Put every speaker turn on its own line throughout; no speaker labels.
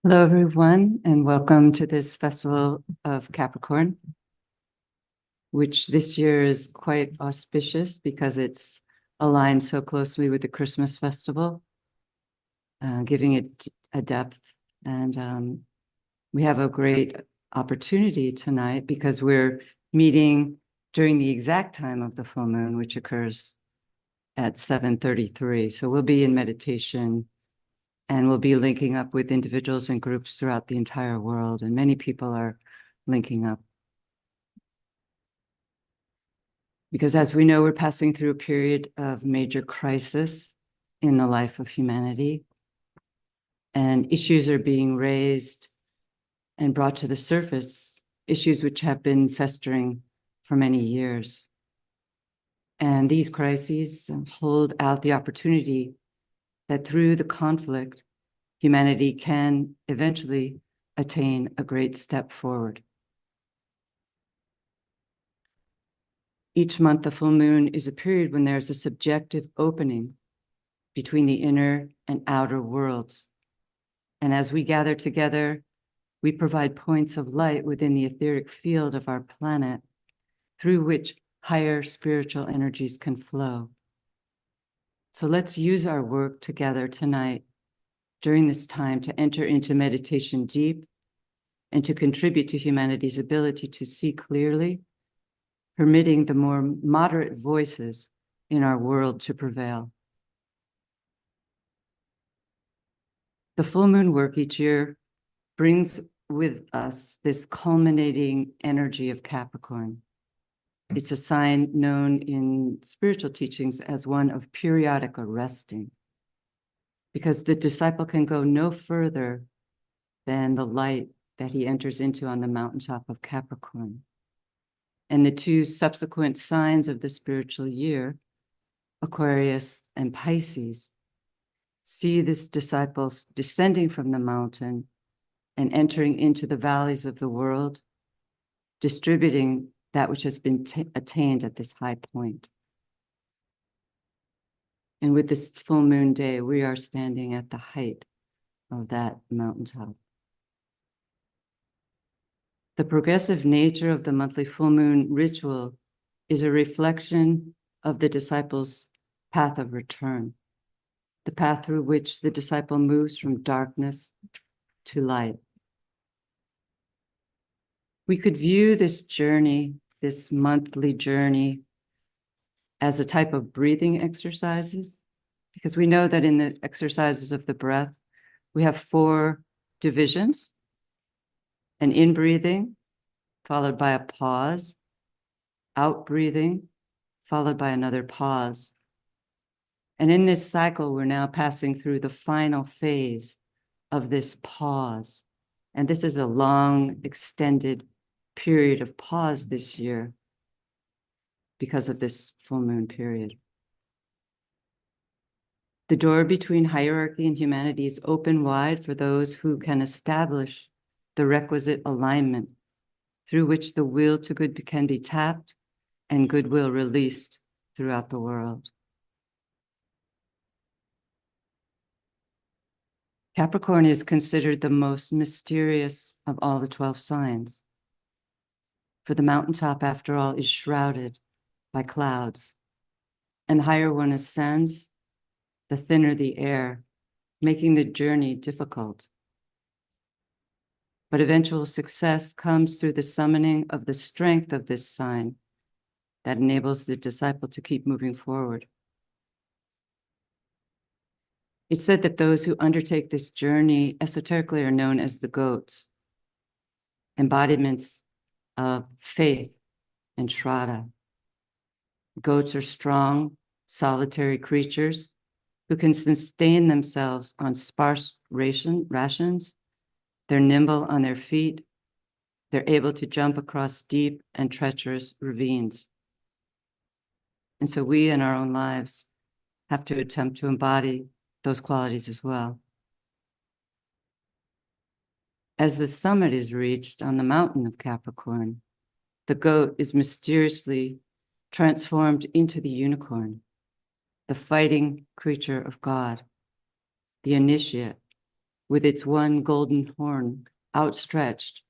Hello, everyone, and welcome to this Festival of Capricorn, which this year is quite auspicious because it's aligned so closely with the Christmas festival, giving it a depth. And we have a great opportunity tonight because we're meeting during the exact time of the full moon, which occurs at 7:33. So we'll be in meditation and we'll be linking up with individuals and groups throughout the entire world. And many people are linking up. Because as we know, we're passing through a period of major crisis in the life of humanity. And issues are being raised and brought to the surface, issues which have been festering for many years. And these crises hold out the opportunity that through the conflict, humanity can eventually attain a great step forward. Each month, the full moon is a period when there's a subjective opening between the inner and outer worlds. And as we gather together, we provide points of light within the etheric field of our planet through which higher spiritual energies can flow. So let's use our work together tonight during this time to enter into meditation deep and to contribute to humanity's ability to see clearly, permitting the more moderate voices in our world to prevail. The full moon work each year brings with us this culminating energy of Capricorn. It's a sign known in spiritual teachings as one of periodic arresting, because the disciple can go no further than the light that he enters into on the mountaintop of Capricorn. And the two subsequent signs of the spiritual year, Aquarius and Pisces, see this disciple descending from the mountain and entering into the valleys of the world, distributing that which has been attained at this high point. And with this full moon day, we are standing at the height of that mountaintop. The progressive nature of the monthly full moon ritual is a reflection of the disciple's path of return, the path through which the disciple moves from darkness to light. We could view this journey, this monthly journey, as a type of breathing exercises, because we know that in the exercises of the breath, we have 4 divisions: an in-breathing, followed by a pause, out-breathing, followed by another pause. And in this cycle, we're now passing through the final phase of this pause. And this is a long, extended period of pause this year because of this full moon period. The door between hierarchy and humanity is open wide for those who can establish the requisite alignment through which the will to good can be tapped and goodwill released throughout the world. Capricorn is considered the most mysterious of all the 12 signs. For the mountaintop, after all, is shrouded by clouds, and the higher one ascends, the thinner the air, making the journey difficult. But eventual success comes through the summoning of the strength of this sign that enables the disciple to keep moving forward. It's said that those who undertake this journey esoterically are known as the goats, embodiments of faith and Shraddha. Goats are strong, solitary creatures who can sustain themselves on sparse rations. They're nimble on their feet. They're able to jump across deep and treacherous ravines. And so we in our own lives have to attempt to embody those qualities as well. As the summit is reached on the mountain of Capricorn, the goat is mysteriously transformed into the unicorn, the fighting creature of God, the initiate, with its one golden horn outstretched,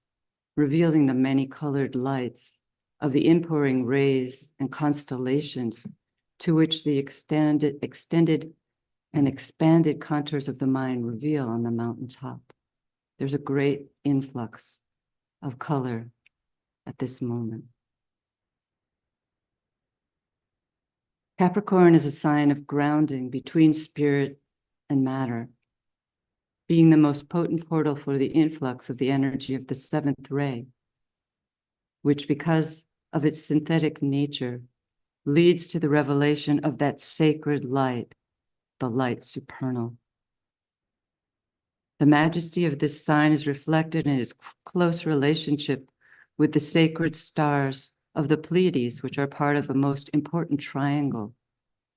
revealing the many-colored lights of the inpouring rays and constellations to which the extended and expanded contours of the mind reveal on the mountaintop. There's a great influx of color at this moment. Capricorn is a sign of grounding between spirit and matter, being the most potent portal for the influx of the energy of the seventh ray, which, because of its synthetic nature, leads to the revelation of that sacred light, the light supernal. The majesty of this sign is reflected in its close relationship with the sacred stars of the Pleiades, which are part of a most important triangle,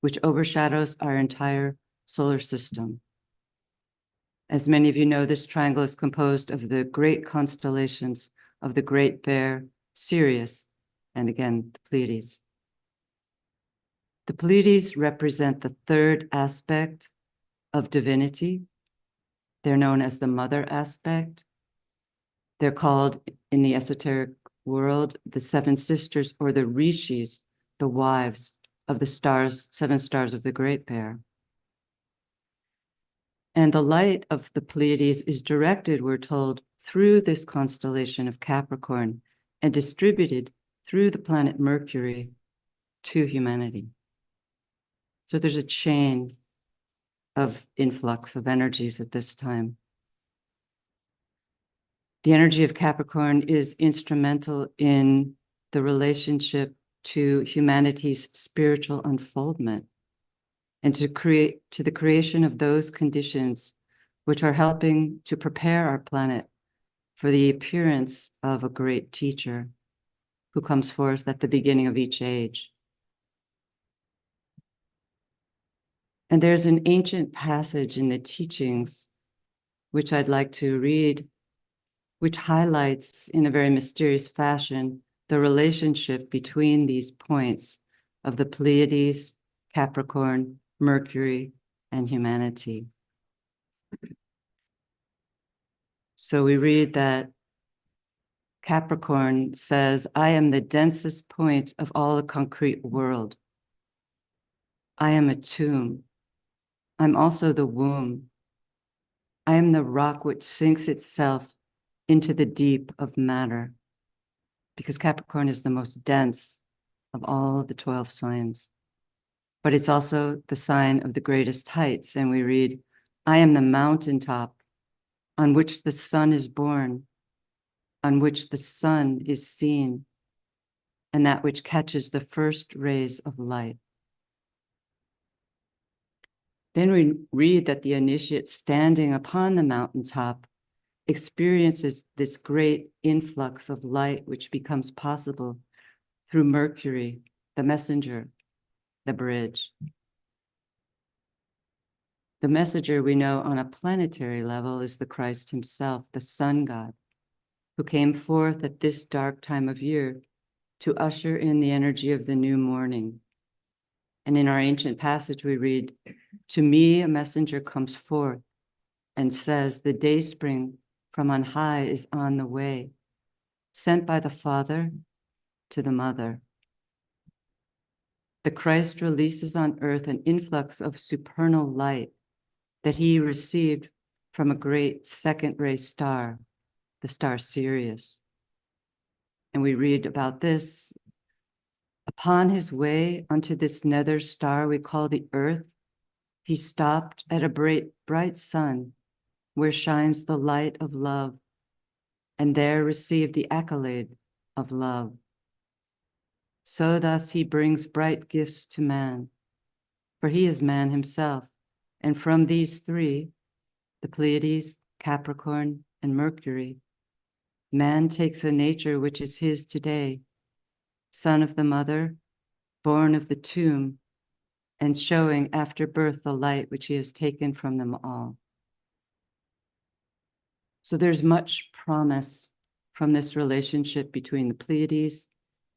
which overshadows our entire solar system. As many of you know, this triangle is composed of the great constellations of the Great Bear, Sirius, and again, the Pleiades. The Pleiades represent the third aspect of divinity. They're known as the mother aspect. They're called, in the esoteric world, the seven sisters, or the rishis, the wives of the stars, seven stars of the Great Bear. And the light of the Pleiades is directed, we're told, through this constellation of Capricorn and distributed through the planet Mercury to humanity. So there's a chain of influx of energies at this time. The energy of Capricorn is instrumental in the relationship to humanity's spiritual unfoldment and to the creation of those conditions which are helping to prepare our planet for the appearance of a great teacher who comes forth at the beginning of each age. And there's an ancient passage in the teachings, which I'd like to read, which highlights in a very mysterious fashion the relationship between these points of the Pleiades, Capricorn, Mercury, and humanity. So we read that Capricorn says, I am the densest point of all the concrete world. I am a tomb. I'm also the womb. I am the rock which sinks itself into the deep of matter, because Capricorn is the most dense of all the 12 signs. But it's also the sign of the greatest heights. And we read, I am the mountaintop on which the sun is born, on which the sun is seen, and that which catches the first rays of light. Then we read that the initiate standing upon the mountaintop experiences this great influx of light, which becomes possible through Mercury, the messenger, the bridge. The messenger, we know on a planetary level, is the Christ himself, the sun god, who came forth at this dark time of year to usher in the energy of the new morning. And in our ancient passage, we read, to me, a messenger comes forth and says, the dayspring from on high is on the way, sent by the Father to the Mother. The Christ releases on earth an influx of supernal light that he received from a great second ray star, the star Sirius. And we read about this. Upon his way unto this nether star we call the earth, he stopped at a bright sun where shines the light of love, and there received the accolade of love. So thus he brings bright gifts to man, for he is man himself. And from these three, the Pleiades, Capricorn, and Mercury, man takes a nature which is his today, son of the mother, born of the tomb, and showing after birth the light which he has taken from them all. So there's much promise from this relationship between the Pleiades,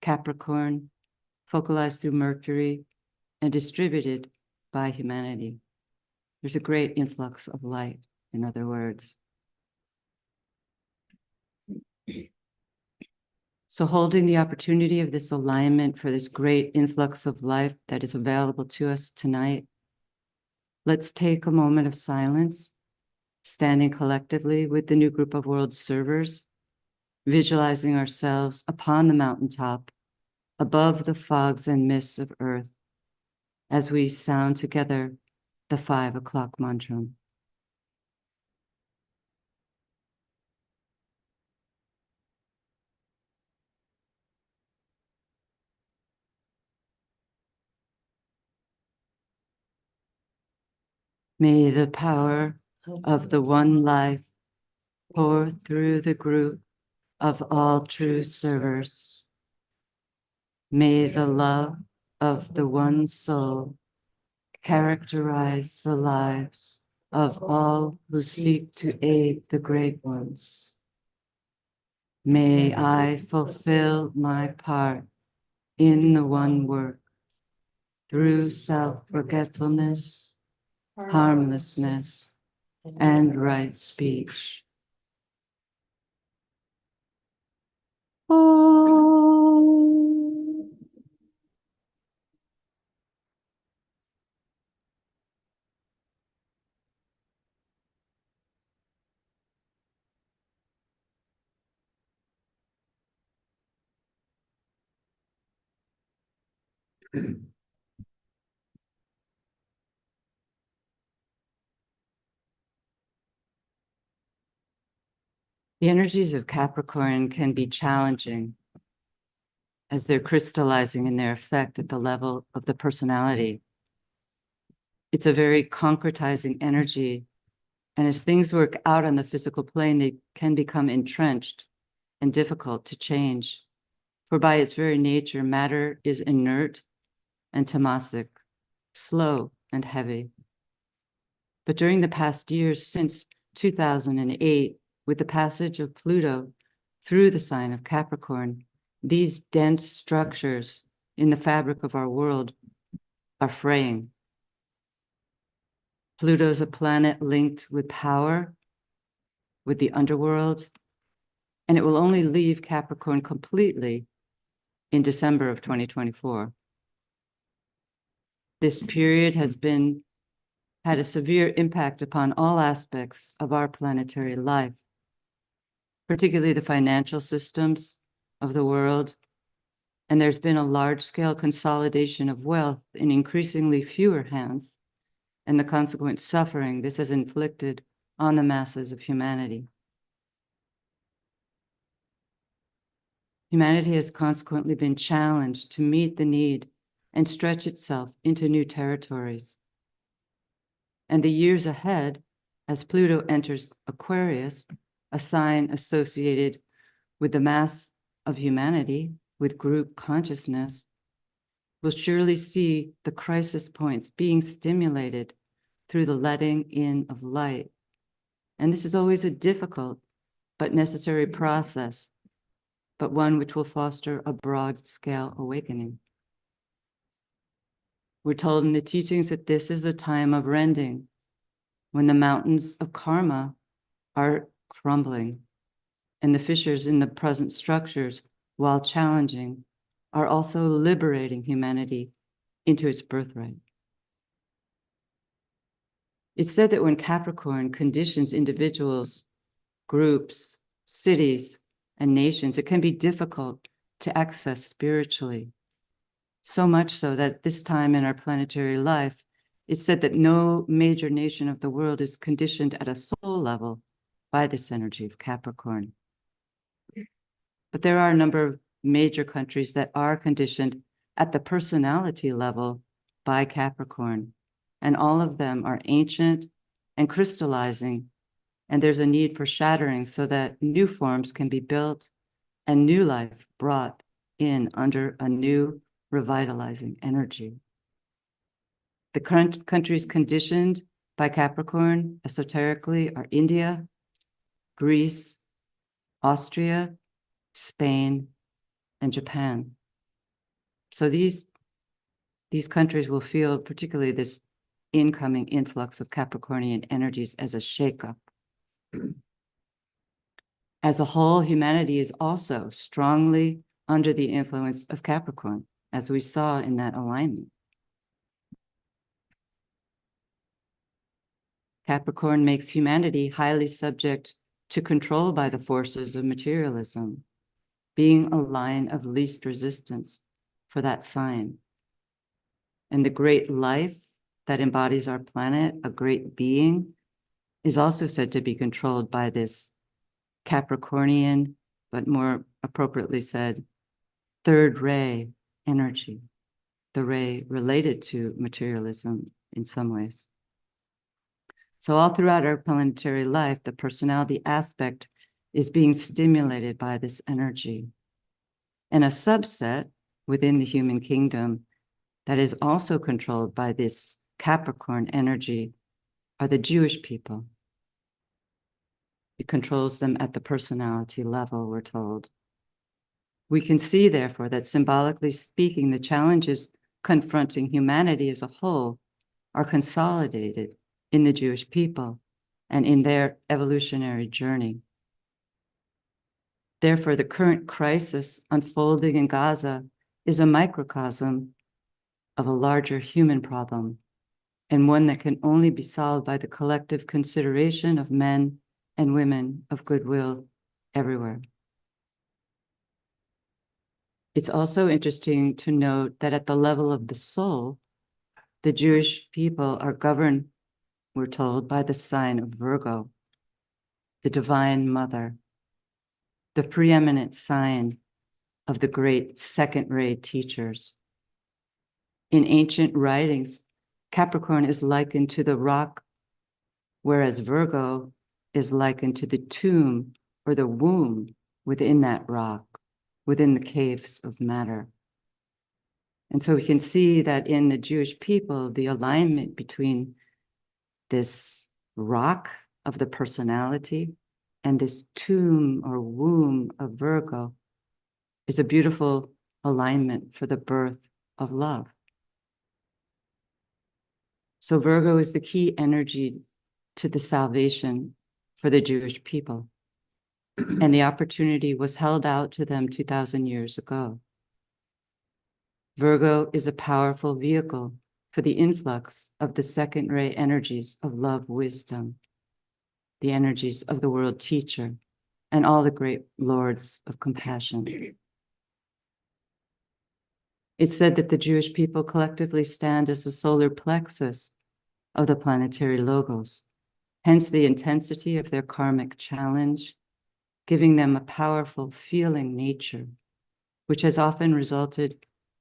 Capricorn, focalized through Mercury, and distributed by humanity. There's a great influx of light. in other words. So holding the opportunity of this alignment for this great influx of life that is available to us tonight, let's take a moment of silence, standing collectively with the new group of world servers, visualizing ourselves upon the mountaintop, above the fogs and mists of earth, as we sound together the 5 o'clock mantra. May the power of the one life pour through the group of all true servers. May the love of the one soul characterize the lives of all who seek to aid the great ones. May I fulfill my part in the one work through self-forgetfulness, harmlessness, and right speech. Oh. The energies of Capricorn can be challenging as they're crystallizing in their effect at the level of the personality. It's a very concretizing energy. And as things work out on the physical plane, they can become entrenched and difficult to change. For by its very nature, matter is inert and tamasic, slow and heavy. But during the past years, since 2008, with the passage of Pluto through the sign of Capricorn, these dense structures in the fabric of our world are fraying. Pluto's a planet linked with power, with the underworld, and it will only leave Capricorn completely in December of 2024. This period has had a severe impact upon all aspects of our planetary life, particularly the financial systems of the world. And there's been a large-scale consolidation of wealth in increasingly fewer hands, and the consequent suffering this has inflicted on the masses of humanity. Humanity has consequently been challenged to meet the need and stretch itself into new territories. And the years ahead, as Pluto enters Aquarius, a sign associated with the mass of humanity, with group consciousness, will surely see the crisis points being stimulated through the letting in of light. And this is always a difficult but necessary process, but one which will foster a broad-scale awakening. We're told in the teachings that this is the time of rending, when the mountains of karma are crumbling, and the fissures in the present structures, while challenging, are also liberating humanity into its birthright. It's said that when Capricorn conditions individuals, groups, cities, and nations, it can be difficult to access spiritually. So much so that this time in our planetary life, it's said that no major nation of the world is conditioned at a soul level by this energy of Capricorn. But there are a number of major countries that are conditioned at the personality level by Capricorn, and all of them are ancient and crystallizing, and there's a need for shattering so that new forms can be built and new life brought in under a new revitalizing energy. The current countries conditioned by Capricorn esoterically are India, Greece, Austria, Spain, and Japan. So these countries will feel particularly this incoming influx of Capricornian energies as a shakeup. As a whole, humanity is also strongly under the influence of Capricorn, as we saw in that alignment. Capricorn makes humanity highly subject to control by the forces of materialism, being a line of least resistance for that sign. And the great life that embodies our planet, a great being, is also said to be controlled by this Capricornian, but more appropriately said, third ray energy, the ray related to materialism in some ways. So all throughout our planetary life, the personality aspect is being stimulated by this energy. And a subset within the human kingdom that is also controlled by this Capricorn energy are the Jewish people. It controls them at the personality level, we're told. We can see, therefore, that symbolically speaking, the challenges confronting humanity as a whole are consolidated in the Jewish people and in their evolutionary journey. Therefore, the current crisis unfolding in Gaza is a microcosm of a larger human problem, and one that can only be solved by the collective consideration of men and women of goodwill everywhere. It's also interesting to note that at the level of the soul, the Jewish people are governed, we're told, by the sign of Virgo, the divine mother, the preeminent sign of the great second-ray teachers. In ancient writings, Capricorn is likened to the rock, whereas Virgo is likened to the tomb or the womb within that rock, within the caves of matter. And so we can see that in the Jewish people, the alignment between this rock of the personality and this tomb or womb of Virgo is a beautiful alignment for the birth of love. So Virgo is the key energy to the salvation for the Jewish people. And the opportunity was held out to them 2,000 years ago. Virgo is a powerful vehicle for the influx of the second ray energies of love, wisdom, the energies of the world teacher, and all the great lords of compassion. It's said that the Jewish people collectively stand as the solar plexus of the planetary logos, hence the intensity of their karmic challenge, giving them a powerful feeling nature, which has often resulted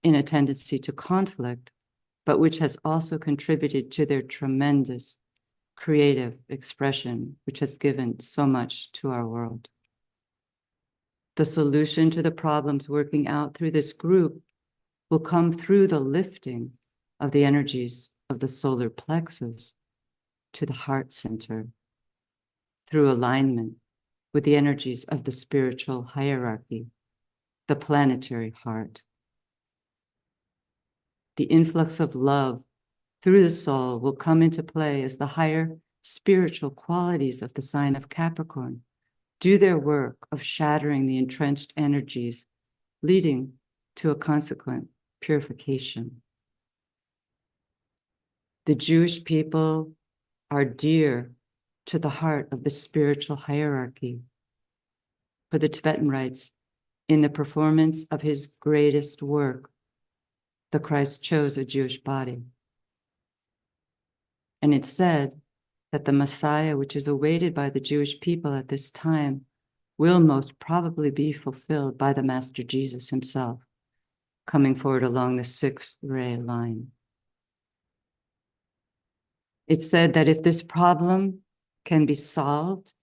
in a tendency to conflict, but which has also contributed to their tremendous creative expression, which has given so much to our world. The solution to the problems working out through this group will come through the lifting of the energies of the solar plexus to the heart center, through alignment with the energies of the spiritual hierarchy, the planetary heart. The influx of love through the soul will come into play as the higher spiritual qualities of the sign of Capricorn do their work of shattering the entrenched energies, leading to a consequent purification. The Jewish people are dear to the heart of the spiritual hierarchy. For the Tibetan writes, in the performance of his greatest work, the Christ chose a Jewish body. And it's said that the Messiah, which is awaited by the Jewish people at this time, will most probably be fulfilled by the Master Jesus himself, coming forward along the sixth ray line. It's said that if this problem can be solved,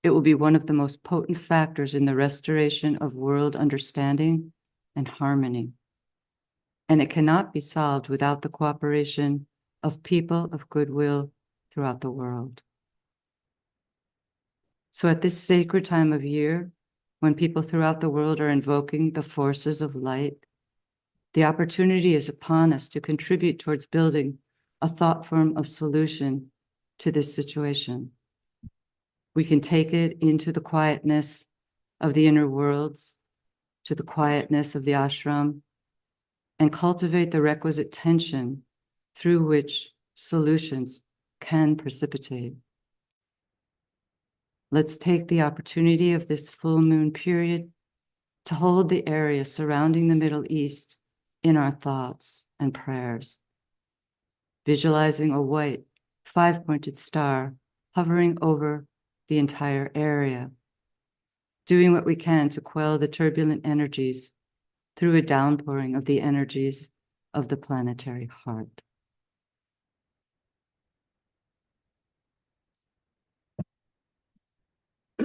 it will be one of the most potent factors in the restoration of world understanding and harmony. And it cannot be solved without the cooperation of people of goodwill throughout the world. So at this sacred time of year, when people throughout the world are invoking the forces of light, the opportunity is upon us to contribute towards building a thought form of solution to this situation. We can take it into the quietness of the inner worlds, to the quietness of the ashram, and cultivate the requisite tension through which solutions can precipitate. Let's take the opportunity of this full moon period to hold the area surrounding the Middle East in our thoughts and prayers, visualizing a white, five-pointed star hovering over the entire area, doing what we can to quell the turbulent energies through a downpouring of the energies of the planetary heart.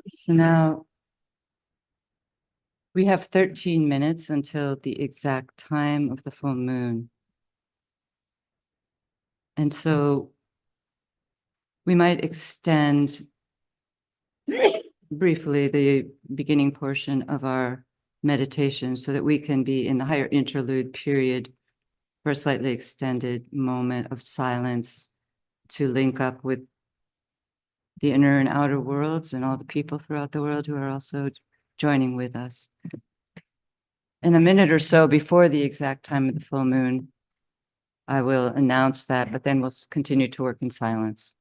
So now we have 13 minutes until the exact time of the full moon. And so we might extend briefly the beginning portion of our meditation so that we can be in the higher interlude period for a slightly extended moment of silence to link up with the inner and outer worlds and all the people throughout the world who are also joining with us. In a minute or so before the exact time of the full moon, I will announce that, but then we'll continue to work in silence.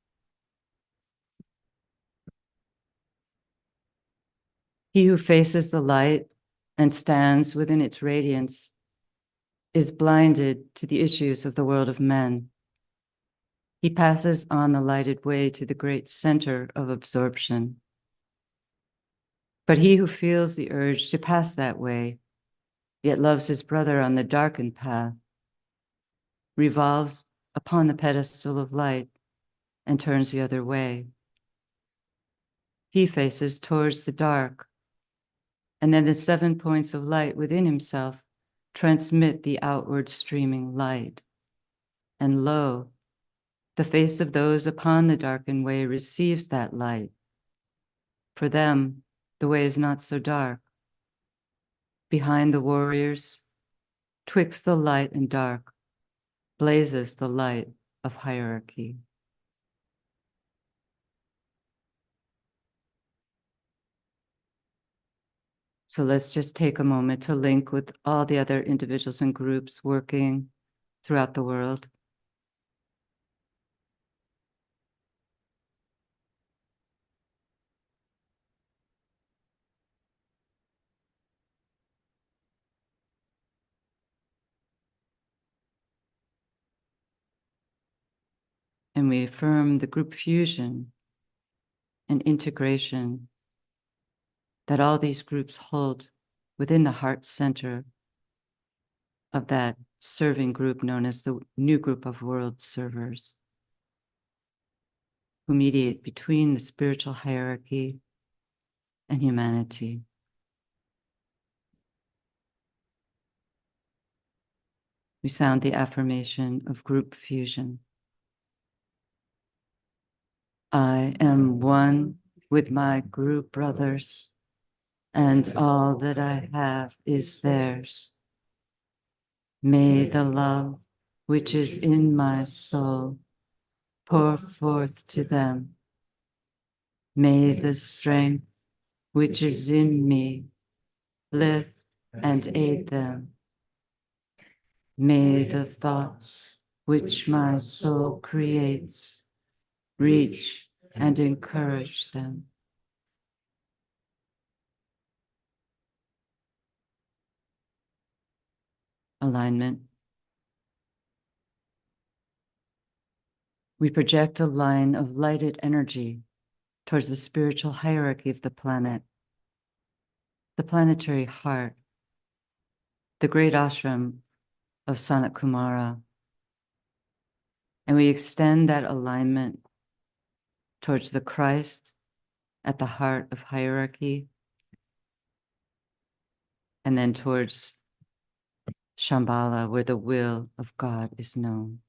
He who faces the light and stands within its radiance is blinded to the issues of the world of men. He passes on the lighted way to the great center of absorption. But he who feels the urge to pass that way, yet loves his brother on the darkened path, revolves upon the pedestal of light and turns the other way. He faces towards the dark, and then the 7 points of light within himself transmit the outward streaming light. And lo, the face of those upon the darkened way receives that light. For them, the way is not so dark. Behind the warriors, twixt the light and dark, blazes the light of hierarchy. So let's just take a moment to link with all the other individuals and groups working throughout the world. And we affirm the group fusion and integration that all these groups hold within the heart center of that serving group known as the new group of world servers, who mediate between the spiritual hierarchy and humanity. We sound the affirmation of group fusion. I am one with my group brothers, and all that I have is theirs. May the love which is in my soul pour forth to them. May the strength which is in me lift and aid them. May the thoughts which my soul creates reach and encourage them. Alignment. We project a line of lighted energy towards the spiritual hierarchy of the planet, the planetary heart, the great ashram of Sanat Kumara. And we extend that alignment towards the Christ at the heart of hierarchy, and then towards Shambhala, where the will of God is known.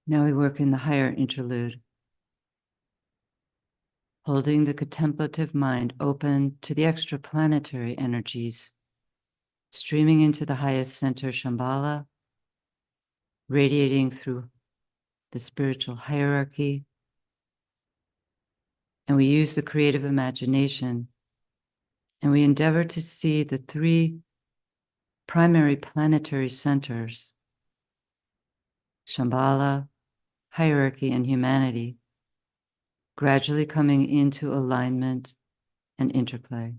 Now we work in the higher interlude, holding the contemplative mind open to the extraplanetary energies, streaming into the highest center, Shambhala, radiating through the spiritual hierarchy. And we use the creative imagination, and we endeavor to see the three primary planetary centers, Shambhala, hierarchy, and humanity, gradually coming into alignment and interplay.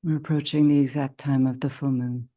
We're approaching the exact time of the full moon.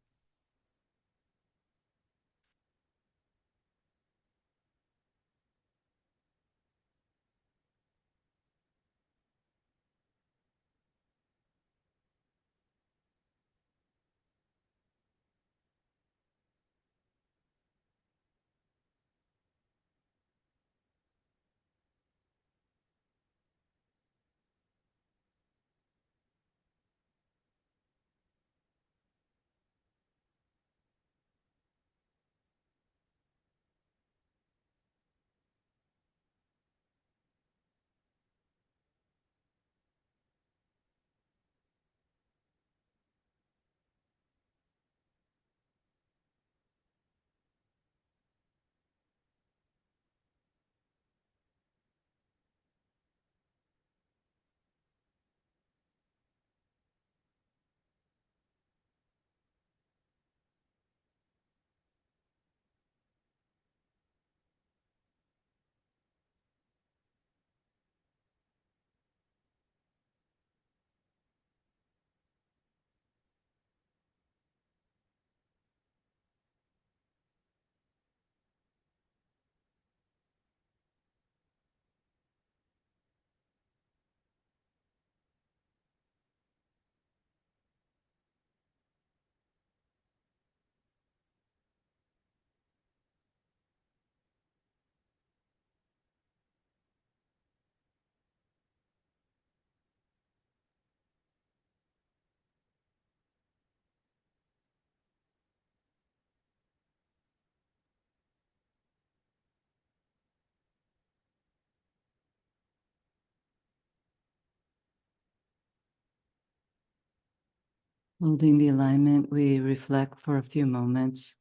Holding the alignment, we reflect for a few moments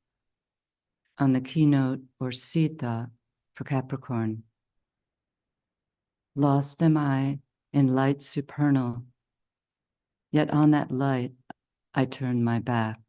on the keynote or Sita for Capricorn. Lost am I in light supernal, yet on that light I turn my back.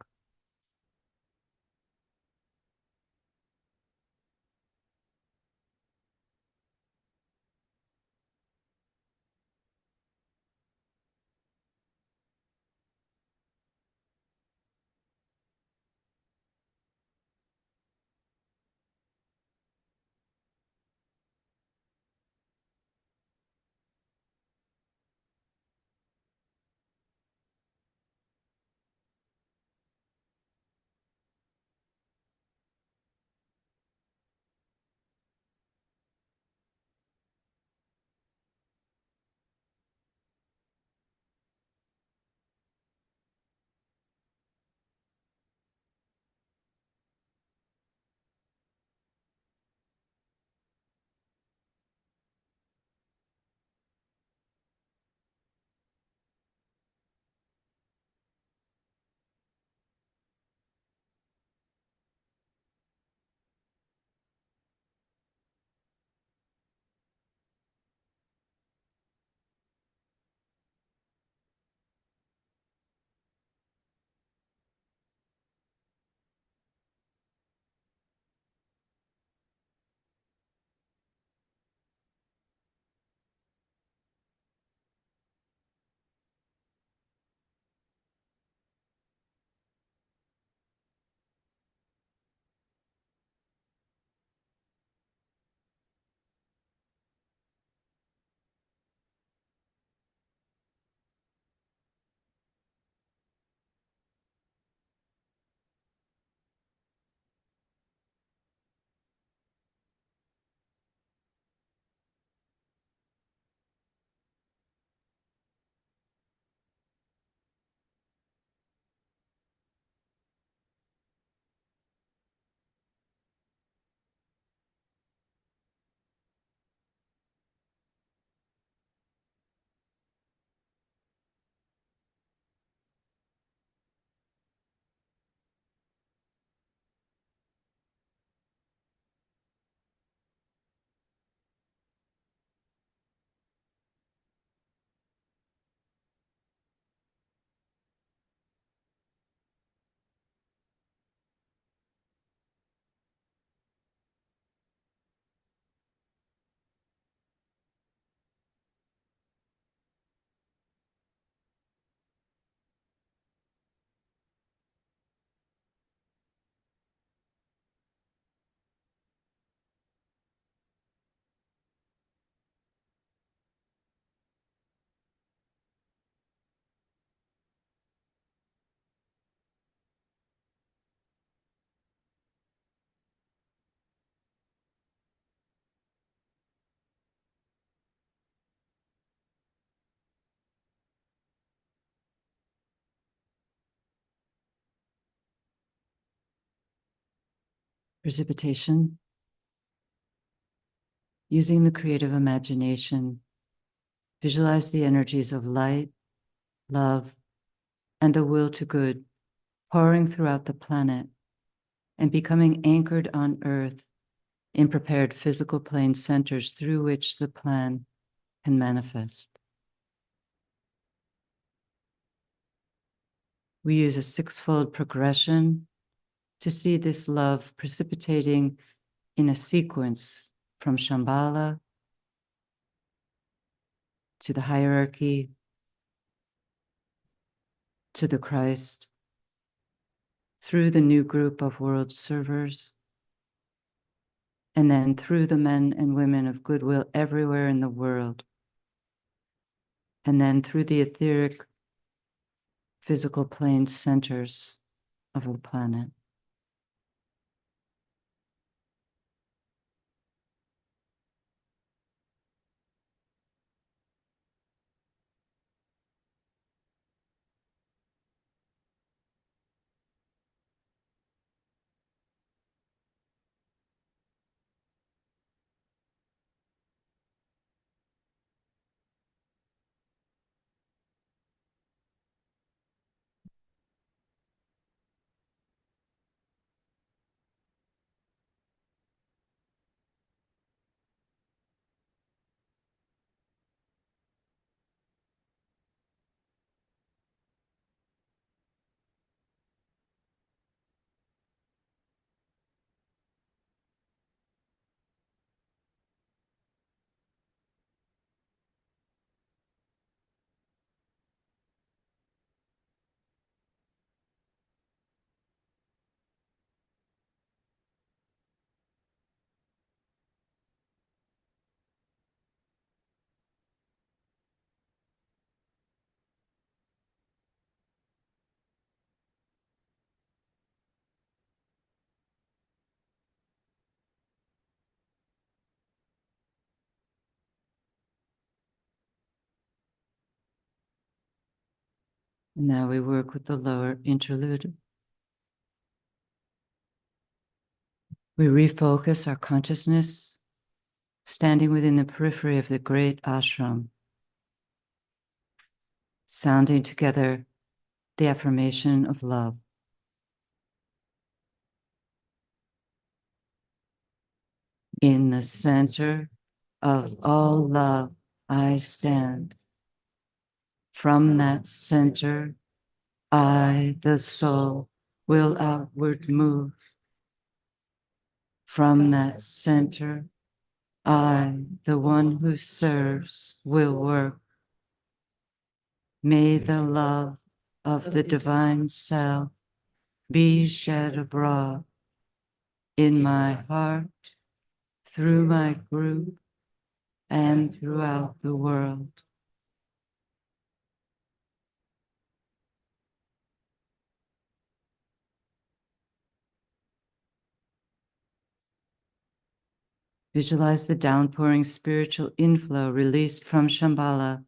precipitation. Using the creative imagination, visualize the energies of light, love, and the will to good pouring throughout the planet and becoming anchored on Earth in prepared physical plane centers through which the plan can manifest. We use a sixfold progression to see this love precipitating in a sequence from Shambhala to the hierarchy to the Christ, through the new group of world servers, and then through the men and women of goodwill everywhere in the world, and then through the etheric physical plane centers of the planet. And now we work with the lower interlude. We refocus our consciousness, standing within the periphery of the great ashram, sounding together the affirmation of love. In the center of all love, I stand. From that center, I, the soul, will outward move. From that center, I, the one who serves, will work. May the love of the divine self be shed abroad in my heart, through my group, and throughout the world. Visualize the downpouring spiritual inflow released from Shambhala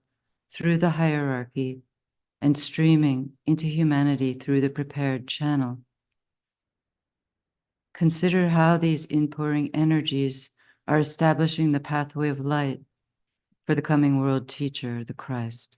through the hierarchy and streaming into humanity through the prepared channel. Consider how these inpouring energies are establishing the pathway of light for the coming world teacher, the Christ.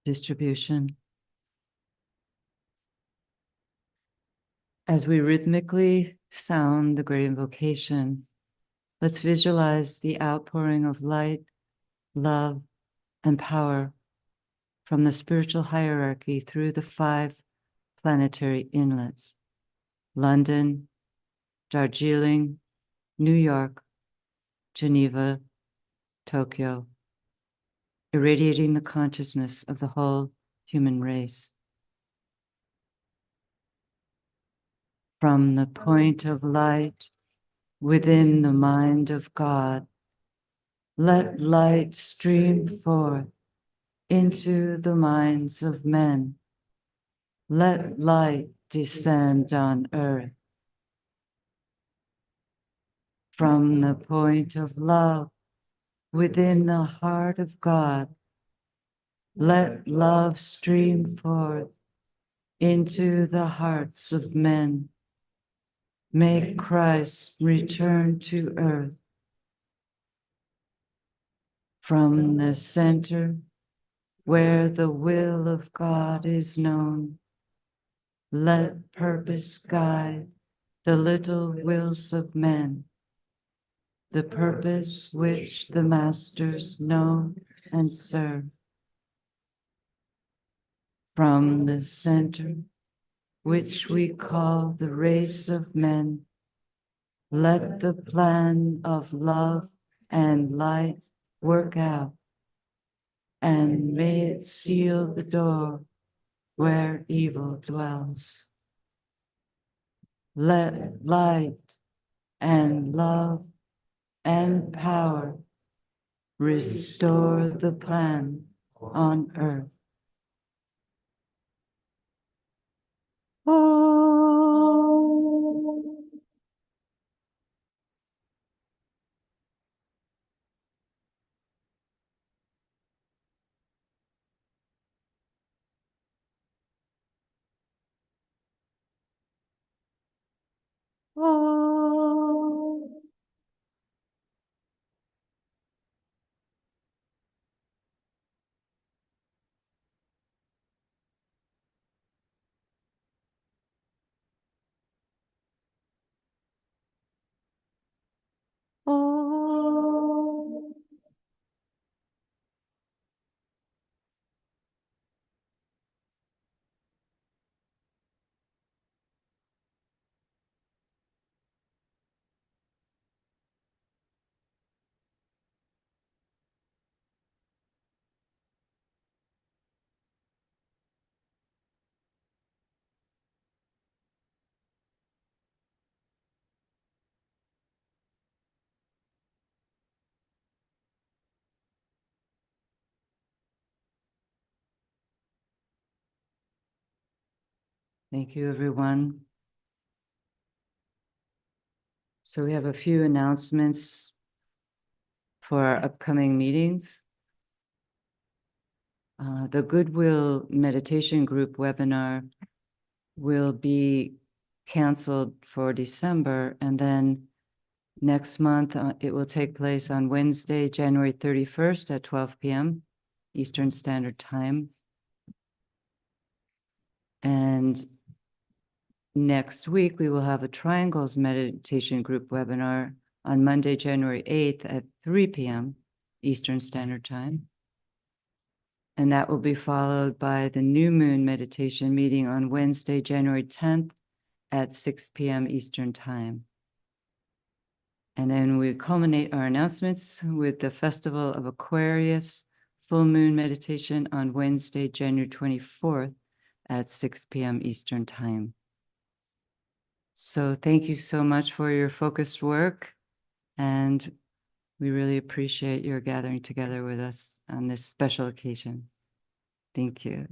distribution. As we rhythmically sound the great invocation, let's visualize the outpouring of light, love, and power from the spiritual hierarchy through the 5 planetary inlets: London, Darjeeling, New York, Geneva, Tokyo, irradiating the consciousness of the whole human race. From the point of light within the mind of God, let light stream forth into the minds of men. Let light descend on earth. From the point of love within the heart of God, let love stream forth into the hearts of men. Make Christ return to earth. From the center where the will of God is known, let purpose guide the little wills of men, the purpose which the masters know and serve. From the center, which we call the race of men, let the plan of love and light work out, and may it seal the door where evil dwells. Let light and love and power restore the plan on earth. Oh. Oh. Oh. Thank you, everyone. So we have a few announcements for our upcoming meetings. The Goodwill Meditation Group webinar will be canceled for December, and then next month it will take place on Wednesday, January 31st at 12 p.m. Eastern Standard Time. And next week, we will have a Triangles Meditation Group webinar on Monday, January 8th at 3 p.m. Eastern Standard Time. And that will be followed by the New Moon Meditation meeting on Wednesday, January 10th at 6 p.m. Eastern Time. And then we culminate our announcements with the Festival of Aquarius Full Moon Meditation on Wednesday, January 24th at 6 p.m. Eastern Time. So thank you so much for your focused work, and we really appreciate your gathering together with us on this special occasion. Thank you.